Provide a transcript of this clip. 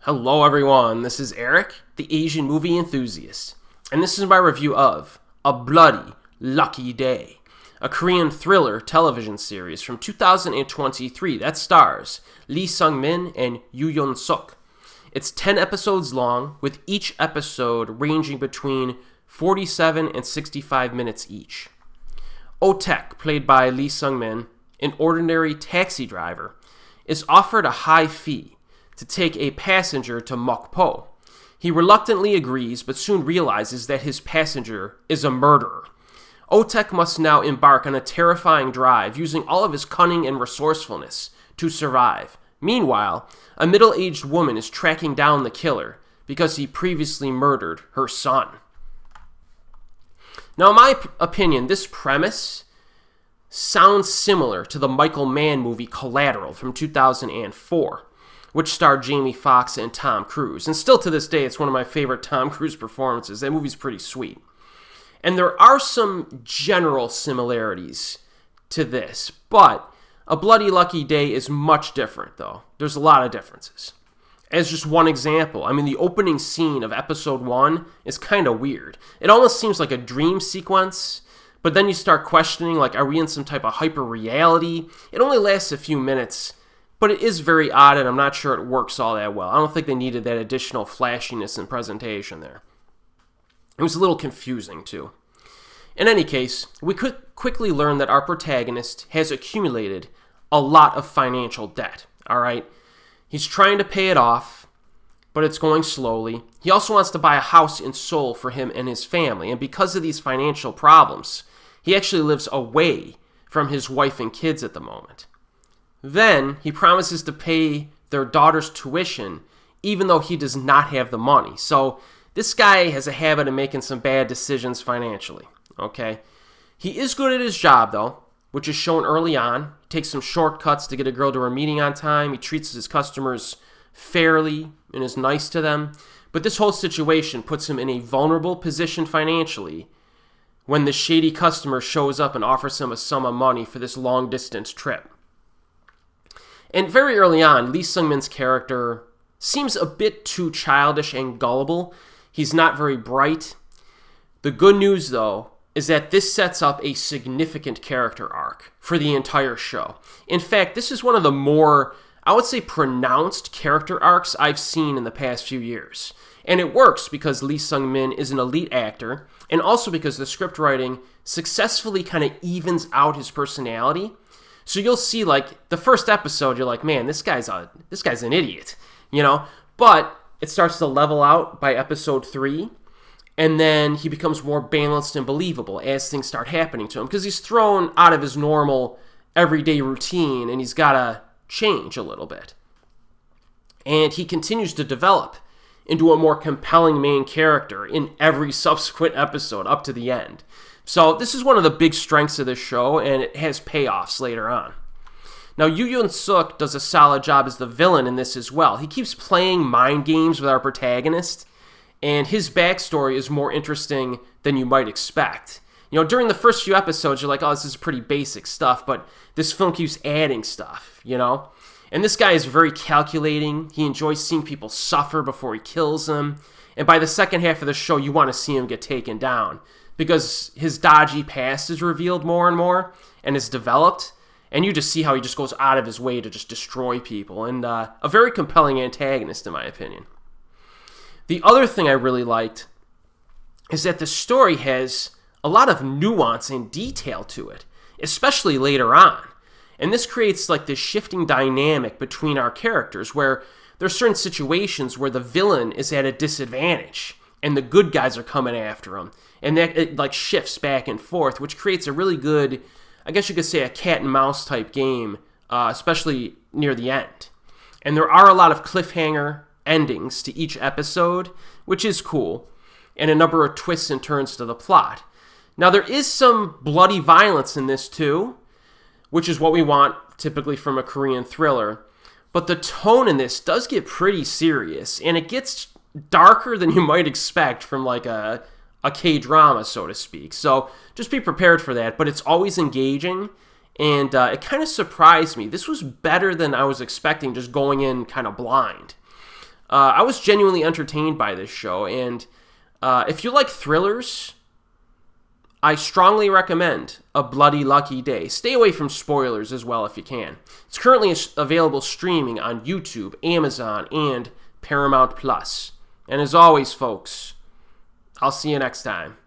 Hello everyone, this is Erik, the Asian movie enthusiast, and this is my review of A Bloody Lucky Day, a Korean thriller television series from 2023 that stars Lee Sung-min and Yeon-seok. It's 10 episodes long, with each episode ranging between 47 and 65 minutes each. Taek, played by Lee Sung-min, an ordinary taxi driver, is offered a high fee to take a passenger to Mokpo. He reluctantly agrees, but soon realizes that his passenger is a murderer. Taek must now embark on a terrifying drive, using all of his cunning and resourcefulness to survive. Meanwhile, a middle-aged woman is tracking down the killer because he previously murdered her son. Now, in my opinion, this premise sounds similar to the Michael Mann movie Collateral from 2004. Which starred Jamie Foxx and Tom Cruise. And still to this day, it's one of my favorite Tom Cruise performances. That movie's pretty sweet. And there are some general similarities to this, but A Bloody Lucky Day is much different, though. There's a lot of differences. As just one example, the opening scene of episode 1 is kind of weird. It almost seems like a dream sequence, but then you start questioning, are we in some type of hyper reality? It only lasts a few minutes, but it is very odd, and I'm not sure it works all that well. I don't think they needed that additional flashiness and presentation there. It was a little confusing, too. In any case, we could quickly learn that our protagonist has accumulated a lot of financial debt, all right? He's trying to pay it off, but it's going slowly. He also wants to buy a house in Seoul for him and his family, and because of these financial problems, he actually lives away from his wife and kids at the moment. Then, he promises to pay their daughter's tuition, even though he does not have the money. So, this guy has a habit of making some bad decisions financially, okay? He is good at his job, though, which is shown early on. He takes some shortcuts to get a girl to her meeting on time. He treats his customers fairly and is nice to them. But this whole situation puts him in a vulnerable position financially when the shady customer shows up and offers him a sum of money for this long-distance trip. And very early on, Lee Sung-min's character seems a bit too childish and gullible. He's not very bright. The good news, though, is that this sets up a significant character arc for the entire show. In fact, this is one of the more, I would say, pronounced character arcs I've seen in the past few years. And it works because Lee Sung-min is an elite actor, and also because the script writing successfully kind of evens out his personality. So you'll see, the first episode, you're like, man, this guy's an idiot, But it starts to level out by episode 3, and then he becomes more balanced and believable as things start happening to him, because he's thrown out of his normal everyday routine, and he's got to change a little bit. And he continues to develop into a more compelling main character in every subsequent episode up to the end. So this is one of the big strengths of this show, and it has payoffs later on. Now, Yeon-seok does a solid job as the villain in this as well. He keeps playing mind games with our protagonist, and his backstory is more interesting than you might expect. During the first few episodes, you're like, oh, this is pretty basic stuff, but this film keeps adding stuff, And this guy is very calculating. He enjoys seeing people suffer before he kills them. And by the second half of the show, you want to see him get taken down, because his dodgy past is revealed more and more and is developed, and you just see how he just goes out of his way to just destroy people, and a very compelling antagonist, in my opinion. The other thing I really liked is that the story has a lot of nuance and detail to it, especially later on, and this creates this shifting dynamic between our characters, where there are certain situations where the villain is at a disadvantage, and the good guys are coming after him. And that it shifts back and forth, which creates a really good, I guess you could say, a cat and mouse type game, especially near the end. And there are a lot of cliffhanger endings to each episode, which is cool, and a number of twists and turns to the plot. Now, there is some bloody violence in this too, which is what we want typically from a Korean thriller. But the tone in this does get pretty serious, and it gets darker than you might expect from a K-drama, so to speak. So just be prepared for that, but it's always engaging, and it kind of surprised me. This was better than I was expecting, just going in kind of blind. I was genuinely entertained by this show, and if you like thrillers, I strongly recommend A Bloody Lucky Day. Stay away from spoilers as well if you can. It's currently available streaming on YouTube, Amazon, and Paramount Plus. And as always, folks, I'll see you next time.